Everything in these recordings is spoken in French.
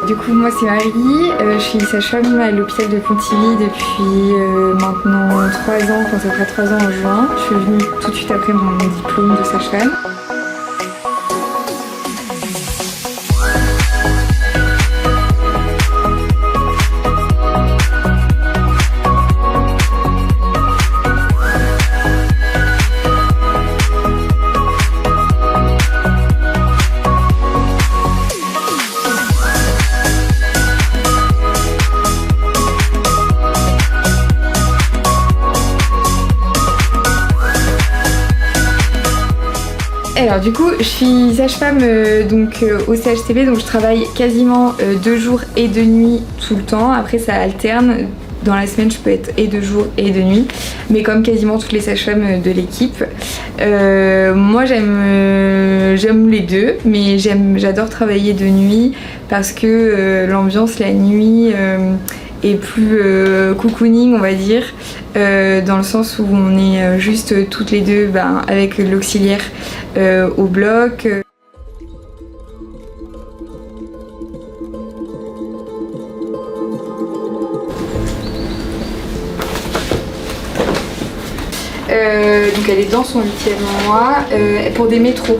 Du coup, moi c'est Marie, je suis sage-femme à l'hôpital de Pontivy depuis maintenant 3 ans, quand ça fera 3 ans en juin. Je suis venue tout de suite après mon diplôme de sage-femme. Alors du coup, je suis sage-femme au CHTP, donc je travaille quasiment 2 jours et 2 nuits tout le temps. Après ça alterne, dans la semaine je peux être et 2 jours et 2 nuits, mais comme quasiment toutes les sages-femmes de l'équipe. Moi j'aime les deux, mais j'adore travailler de nuit parce que l'ambiance la nuit est plus cocooning on va dire, dans le sens où on est juste toutes les deux avec l'auxiliaire au bloc. Donc elle est dans son 8e mois pour des métros.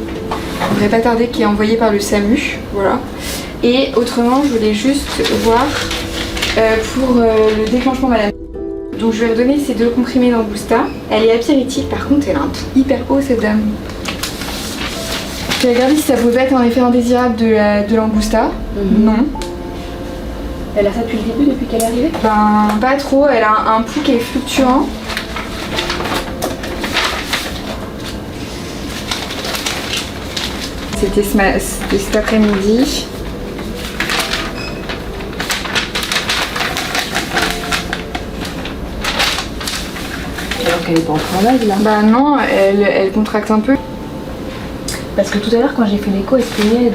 On devrait pas tarder, qui est envoyé par le SAMU, voilà. Et autrement, je voulais juste voir pour le déclenchement madame. Donc je vais redonner ces 2 comprimés d'Ambousta. Elle est apéritive, par contre elle a un truc hyper haut cette dame. J'ai regardé si ça pouvait être un effet indésirable de l'Ambousta. Non. Elle a ça depuis le début, depuis qu'elle est arrivée? Ben pas trop, elle a un pouls qui est fluctuant. C'était cet après-midi. Alors qu'elle est pas en travail là? Bah non, elle contracte un peu. Parce que tout à l'heure quand j'ai fait l'écho, elle se plaignait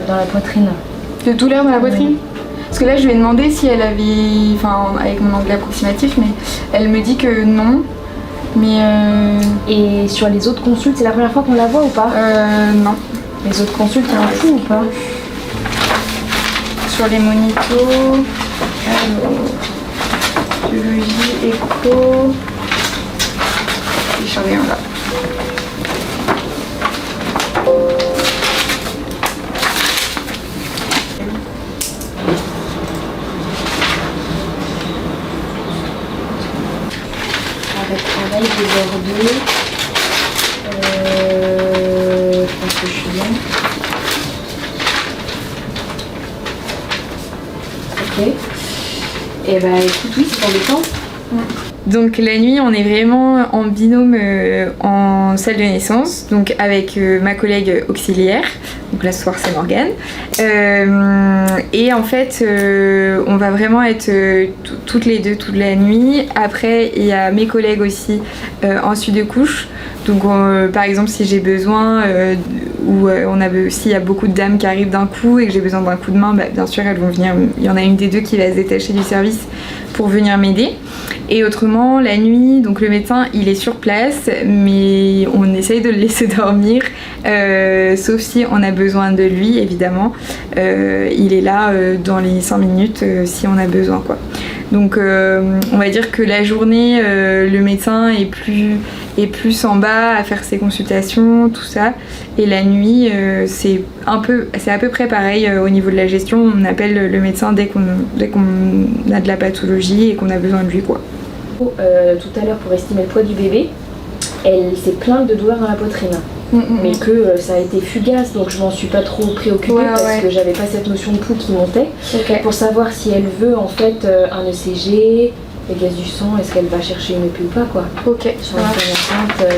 dans la poitrine. De douleur dans la poitrine? Parce que là je lui ai demandé si elle avait, enfin avec mon anglais approximatif, mais elle me dit que non. Mais Et sur les autres consultes, c'est la première fois qu'on la voit ou pas? Non. Les autres consultes, il y en a plus ou pas? Sur les monitos, biologie, écho, j'en ai un là. Avec travail des heures 2. Je pense que je suis bien. Ok. Et bah écoute, oui, c'est pour le temps. Donc la nuit, on est vraiment en binôme en salle de naissance, donc avec ma collègue auxiliaire. Donc là ce soir c'est Morgane. Et en fait, on va vraiment être toutes les deux toute la nuit. Après, il y a mes collègues aussi en suite de couche. Donc par exemple si j'ai besoin ou s'il y a beaucoup de dames qui arrivent d'un coup et que j'ai besoin d'un coup de main, bien sûr elles vont venir. Il y en a une des deux qui va se détacher du service pour venir m'aider. Et autrement la nuit, donc le médecin il est sur place, mais on essaye de le laisser dormir, sauf si on a besoin de lui évidemment. Il est là dans les 5 minutes si on a besoin quoi. Donc on va dire que la journée le médecin est plus en bas à faire ses consultations, tout ça. Et la nuit c'est à peu près pareil au niveau de la gestion. On appelle le médecin dès qu'on a de la pathologie et qu'on a besoin de lui quoi. Tout à l'heure pour estimer le poids du bébé, elle s'est plainte de douleur dans la poitrine. Mais que ça a été fugace, donc je m'en suis pas trop préoccupée parce que j'avais pas cette notion de pouls qui montait. Pour savoir si elle veut en fait un ECG, les gaz du sang, est-ce qu'elle va chercher une EPI ou pas quoi. Ok. Sur la première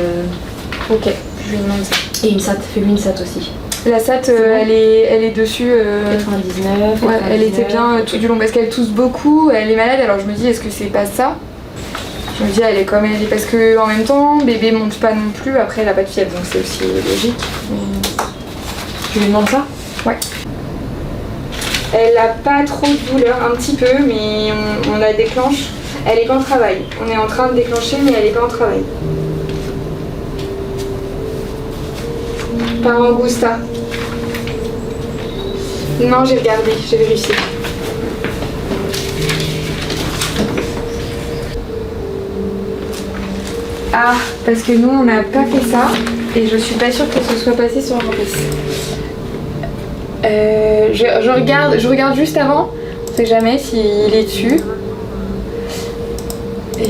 ok, je lui demande ça. Et une SAT, fais-lui une SAT aussi. La SAT, elle est dessus. 99. Ouais, elle était bien tout du long parce qu'elle tousse beaucoup, elle est malade, alors je me dis est-ce que c'est pas ça? Je me dis elle est comme elle est parce que en même temps bébé monte pas non plus, après elle a pas de fièvre donc c'est aussi logique. Tu lui demandes ça? Ouais. Elle a pas trop de douleur, un petit peu, mais on la déclenche. Elle est pas en travail. On est en train de déclencher mais elle est pas en travail. Par Ambousta. Non, j'ai regardé, j'ai vérifié. Ah, parce que nous on n'a pas fait ça et je suis pas sûre que ce soit passé sur Orbis. Je regarde juste avant, on sait jamais s'il est dessus. Et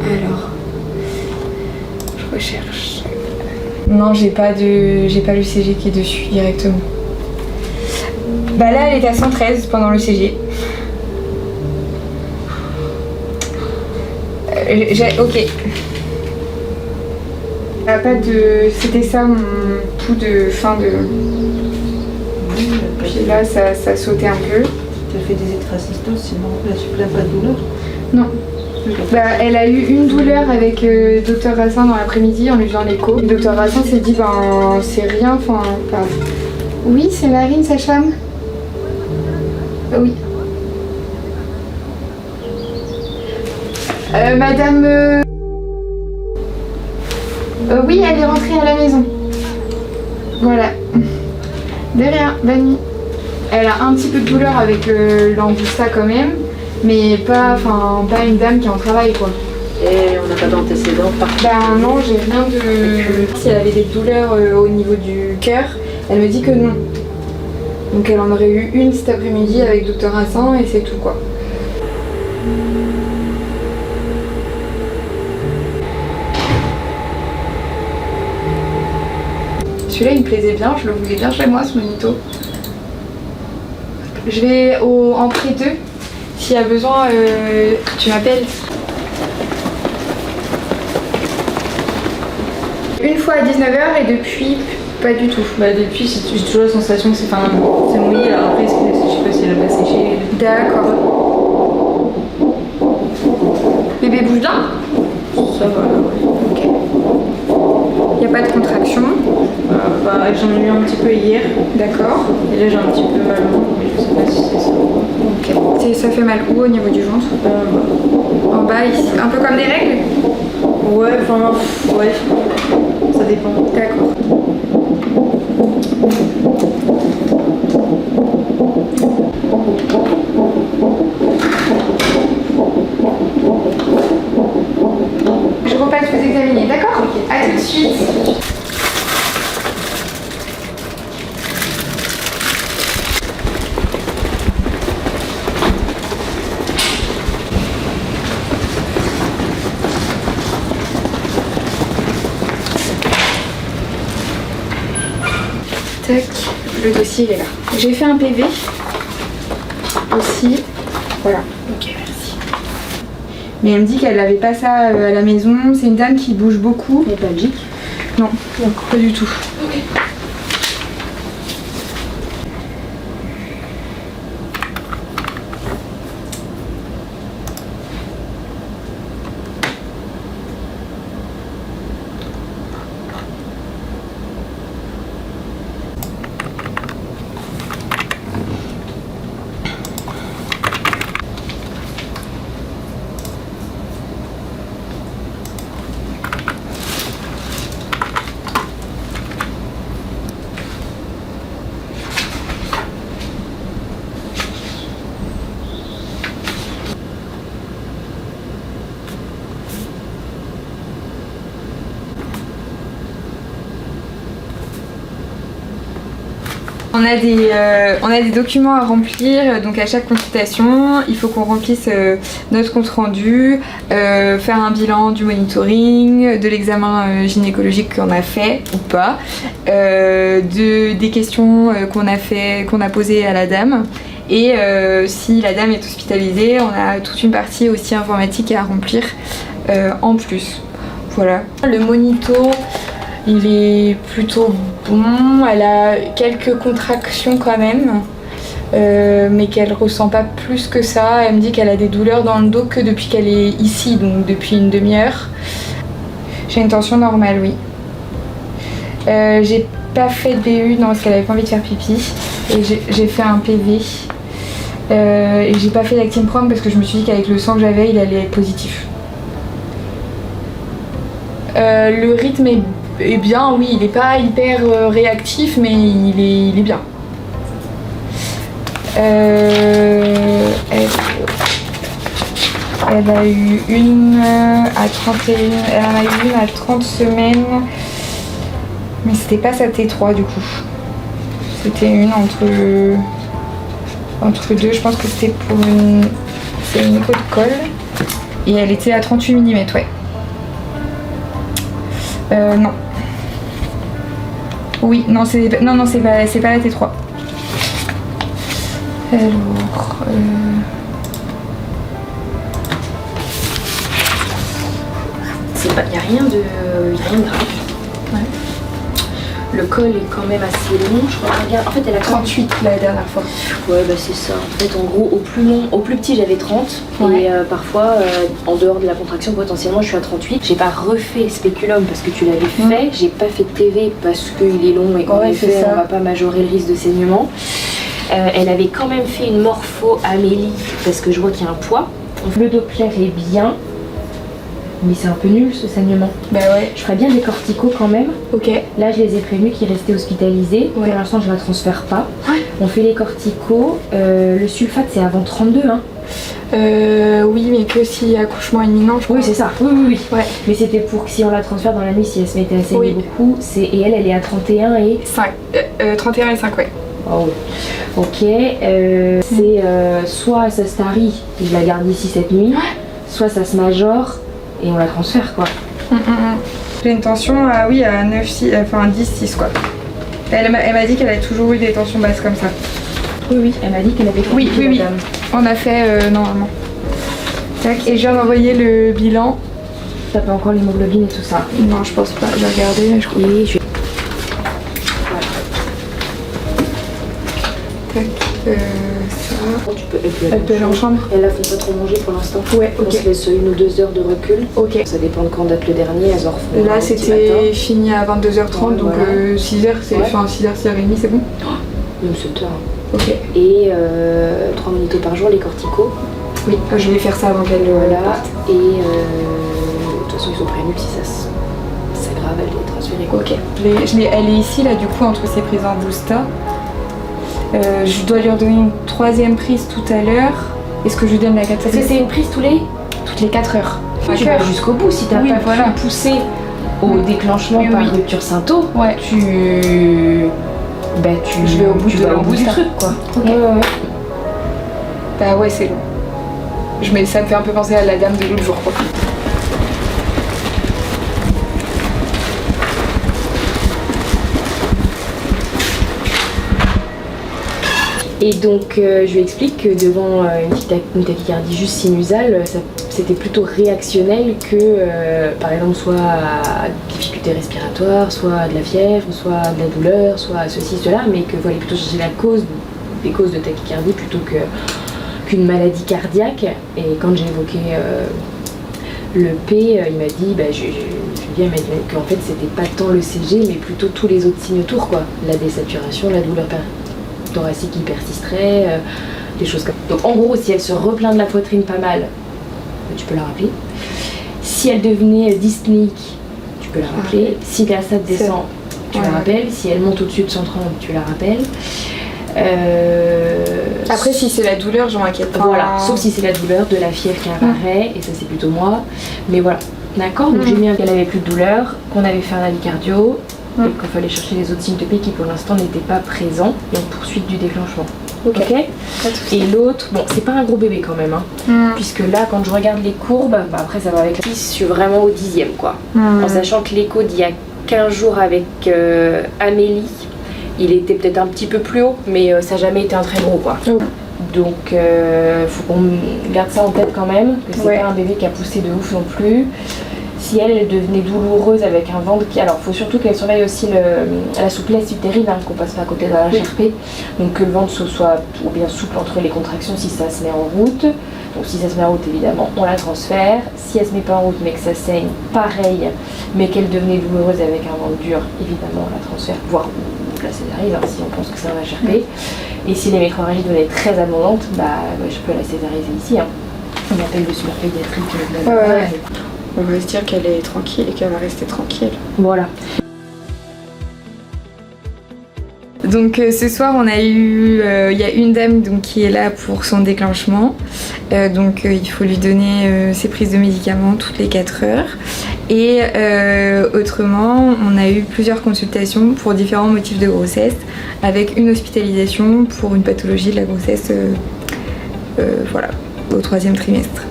alors, je recherche. Non, j'ai pas l'UCG qui est dessus directement. Bah là, elle était à 113 pendant le CG. Ok. Pas de. C'était ça mon pouls de fin de. Puis là, ça sautait un peu. Tu as fait des extracystoses, sinon là tu plains pas de douleur? Non. Bah, elle a eu une douleur avec Dr Rassin dans l'après-midi en lui faisant l'écho. Dr Rassin s'est dit ben c'est rien, enfin. Oui, c'est Marine, sage-femme. Oui. Madame. Oui, elle est rentrée à la maison. Voilà. De rien, bonne nuit. Elle a un petit peu de douleur avec l'Angusta quand même, mais pas une dame qui est en travail quoi. Et on n'a pas d'antécédents par contre? Ben non, j'ai rien de. Si elle avait des douleurs au niveau du cœur, elle me dit que non. Donc elle en aurait eu une cet après-midi avec Dr Rassin et c'est tout quoi. Celui-là il me plaisait bien, je le voulais bien chez moi ce monito. Je vais en pré 2. S'il y a besoin, tu m'appelles. Une fois à 19h et depuis, pas du tout. Bah depuis, j'ai toujours la sensation que c'est mouillé, alors après, je sais pas si elle a pas séché. D'accord. Bébé bouge bien? Ça va, ouais. Ok. Il n'y a pas de contraction? J'en ai eu un petit peu hier. D'accord. Et là j'ai un petit peu mal au ventre, mais je sais pas si c'est ça. Ok. Ça fait mal où au niveau du ventre? En bas, ici. Un peu comme des règles? Ouais, ouais. Ça dépend. D'accord. Je repasse vous examiner, d'accord? Ok. À tout de suite. Tac, le dossier il est là. J'ai fait un PV aussi. Voilà. Ok, merci. Mais elle me dit qu'elle n'avait pas ça à la maison. C'est une dame qui bouge beaucoup. Et Belgique? Non, pas du tout. Ok. On a des documents à remplir, donc à chaque consultation, il faut qu'on remplisse notre compte rendu, faire un bilan du monitoring, de l'examen gynécologique qu'on a fait ou pas, des questions qu'on a posées à la dame. Et si la dame est hospitalisée, on a toute une partie aussi informatique à remplir en plus. Voilà. Le monito, il est plutôt bon, elle a quelques contractions quand même, mais qu'elle ressent pas plus que ça. Elle me dit qu'elle a des douleurs dans le dos que depuis qu'elle est ici, donc depuis une demi-heure. J'ai une tension normale, oui. J'ai pas fait de BU, non, parce qu'elle avait pas envie de faire pipi, et j'ai fait un PV. Et j'ai pas fait d'actinoprom parce que je me suis dit qu'avec le sang que j'avais, il allait être positif. Le rythme est bien, oui, il n'est pas hyper réactif, mais il est bien. Elle a eu une à 31, elle en a eu une à 30 semaines, mais c'était pas sa T3 du coup. C'était une entre deux, je pense que c'était pour c'est une écho de colle, et elle était à 38 mm, ouais. Non. Oui, non, c'est pas la T3. Alors... Il n'y a rien de grave. Ouais. Le col est quand même assez long. Je crois, regarde, en fait, elle a 38 la dernière fois. Ouais, bah c'est ça. En fait, en gros, au plus petit, j'avais 30. Ouais. Et parfois, en dehors de la contraction, potentiellement, je suis à 38. J'ai pas refait Spéculum parce que tu l'avais fait. J'ai pas fait de TV parce qu'il est long et qu'en effet, on va pas majorer le risque de saignement. Elle avait quand même fait une morpho Amélie parce que je vois qu'il y a un poids. Le Doppler est bien. Mais c'est un peu nul ce saignement. Bah ouais. Je ferais bien des corticos quand même. Ok. Là, je les ai prévenus qu'ils restaient hospitalisés. Ouais. Pour l'instant, je la transfère pas. Ouais. On fait les corticos. Le sulfate, c'est avant 32. Hein. Oui, mais que si accouchement imminent, je crois. Oui, c'est ça. Oui. Ouais. Mais c'était pour que si on la transfère dans la nuit, si elle se mettait à saigner beaucoup. Et elle est à 31 et... 5. 31 et 5, ouais. Oh, ok. C'est soit ça se tarit, je la garde ici cette nuit, soit ça se majore et on la transfère quoi. J'ai une tension à 9, 6, enfin 10, 6 quoi. Elle m'a dit qu'elle avait toujours eu des tensions basses comme ça. Oui, elle m'a dit qu'elle avait fait. Oui. On a fait normalement. Tac, et je viens d'envoyer le bilan. T'as pas encore l'hémoglobine et tout ça? Non, je pense pas. J'ai regardé, mais je crois. Et je... Tac, ça. Elle peut aller en chambre. Elle la fait pas trop manger pour l'instant. Ouais, ok. On se laisse 1 ou 2 heures de recul. Ok. Ça dépend de quand date le dernier, elles en refont. Là, c'était fini à 22h30, ouais, donc voilà. 6h, c'est 6h30, c'est bon? Même 7 heures. Ok. Et 3 minutes par jour, les corticos. Oui, je vais faire ça avant qu'elle Voilà. parte. Et de toute façon, ils sont prévenus que si ça s'aggrave, elle est transférée. Ok. Elle est ici, là, du coup, entre ses prises en booster. Je dois lui redonner une 3e prise tout à l'heure. Est-ce que je lui donne la 4e? Parce que c'est une prise toutes les 4 heures. Tu vas jusqu'au bout. Si t'as pas pu pousser au déclenchement par rupture synto, je vais au bout du truc quoi. Okay. Ouais. Bah ouais, c'est long. Ça me fait un peu penser à la dame de l'autre jour quoi. Et donc je lui explique que devant une tachycardie juste sinusale, c'était plutôt réactionnel que par exemple soit à difficulté respiratoire, soit de la fièvre, soit de la douleur, soit ceci, cela, mais que fallait plutôt chercher les causes de tachycardie plutôt qu'une maladie cardiaque. Et quand j'ai évoqué le P, il m'a dit, Julien m'a dit qu'en fait c'était pas tant le CG mais plutôt tous les autres signes autour quoi, la désaturation, la douleur thoracique qui persisterait, des choses comme ça. Donc en gros, si elle se replaint de la poitrine pas mal, tu peux la rappeler. Si elle devenait dyspnéique, tu peux la rappeler. Si la SAT descend, tu la rappelles. Si elle monte au-dessus de 130, tu la rappelles. Après, si c'est la douleur, je m'inquiète pas. Voilà, sauf si c'est la douleur de la fièvre qui apparaît, et ça c'est plutôt moi. Mais voilà, d'accord. Donc j'ai mis qu'elle avait plus de douleur, qu'on avait fait un avis cardio. Et qu'il fallait chercher les autres signes de P qui pour l'instant n'étaient pas présents et en poursuite du déclenchement. Ok. Et l'autre, bon, c'est pas un gros bébé quand même, puisque là, quand je regarde les courbes, après ça va avec la 10, je suis vraiment au 10e quoi. En sachant que l'écho d'il y a 15 jours avec Amélie, il était peut-être un petit peu plus haut, mais ça n'a jamais été un très gros quoi. Donc faut qu'on garde ça en tête quand même, que c'est pas un bébé qui a poussé de ouf non plus. Si elle devenait douloureuse avec un ventre qui... Alors il faut surtout qu'elle surveille aussi la souplesse utérine, qu'on passe pas à côté de la HRP. Donc que le ventre soit ou bien souple entre les contractions si ça se met en route. Donc si ça se met en route évidemment on la transfère. Si elle se met pas en route mais que ça saigne, pareil. Mais qu'elle devenait douloureuse avec un ventre dur, évidemment on la transfère, voire la césarise si on pense que c'est un HRP. Et si les métrorragies devenaient très abondantes, je peux la césariser ici. On appelle le super pédiatrique. on va se dire qu'elle est tranquille et qu'elle va rester tranquille. Voilà. Donc ce soir on a eu, il y a une dame donc, qui est là pour son déclenchement, il faut lui donner ses prises de médicaments toutes les 4 heures et autrement on a eu plusieurs consultations pour différents motifs de grossesse avec une hospitalisation pour une pathologie de la grossesse voilà, au 3e trimestre.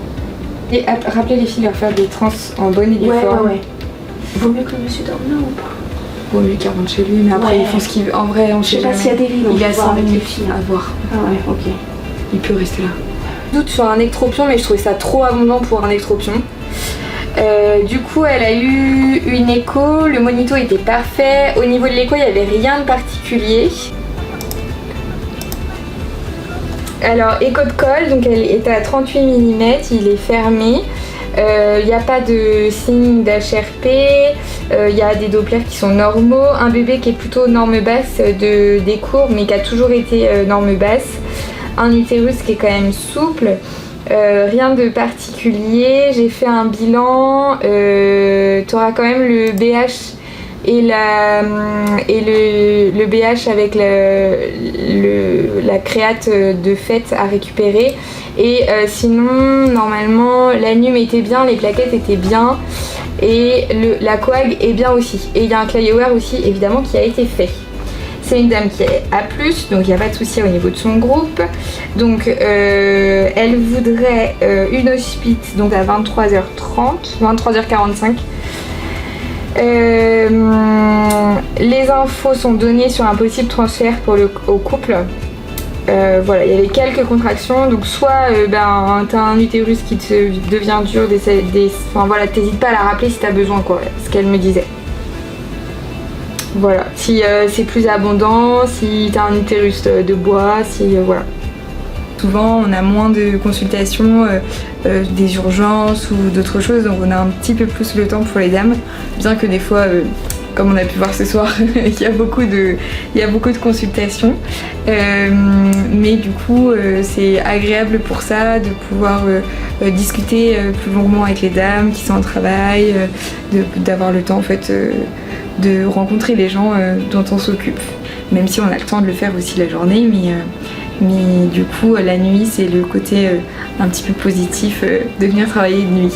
Et rappelez les filles de leur faire des trans en bonne et due forme. Ouais. Vaut mieux que le monsieur dorme là ou pas? Vaut mieux qu'il rentre chez lui, mais après ils font ce qu'ils veulent. En vrai, on sait jamais. Je sais pas s'il y a des lits, il a 100 avec les minutes filles à voir. Ah ouais, ok. Il peut rester là. Doute sur un ectropion, mais je trouvais ça trop abondant pour un ectropion. Du coup, elle a eu une écho, le monito était parfait. Au niveau de l'écho, il n'y avait rien de particulier. Alors, écho de col, donc elle était à 38 mm, il est fermé. Il n'y a pas de signe d'HRP, il y a des Dopplers qui sont normaux, un bébé qui est plutôt norme basse des courbes mais qui a toujours été norme basse, un utérus qui est quand même souple, rien de particulier. J'ai fait un bilan, tu auras quand même le BH et le BH avec la créate de fête à récupérer. Et sinon, normalement, l'anum était bien, les plaquettes étaient bien et la coag est bien aussi. Et il y a un ClioWare aussi, évidemment, qui a été fait. C'est une dame qui est A+, donc il n'y a pas de souci au niveau de son groupe. Donc elle voudrait une hospice donc à 23h30, 23h45. Les infos sont données sur un possible transfert au couple. Voilà, il y avait quelques contractions, donc soit t'as un utérus qui te devient dur, enfin voilà, t'hésites pas à la rappeler si t'as besoin, quoi, ce qu'elle me disait. Voilà, si c'est plus abondant, si t'as un utérus de bois, voilà. Souvent on a moins de consultations, des urgences ou d'autres choses, donc on a un petit peu plus le temps pour les dames, bien que des fois, comme on a pu voir ce soir, il y a beaucoup de consultations, mais du coup c'est agréable pour ça de pouvoir discuter plus longuement avec les dames qui sont en travail, d'avoir le temps en fait de rencontrer les gens dont on s'occupe, même si on a le temps de le faire aussi la journée, mais du coup la nuit c'est le côté un petit peu positif de venir travailler de nuit.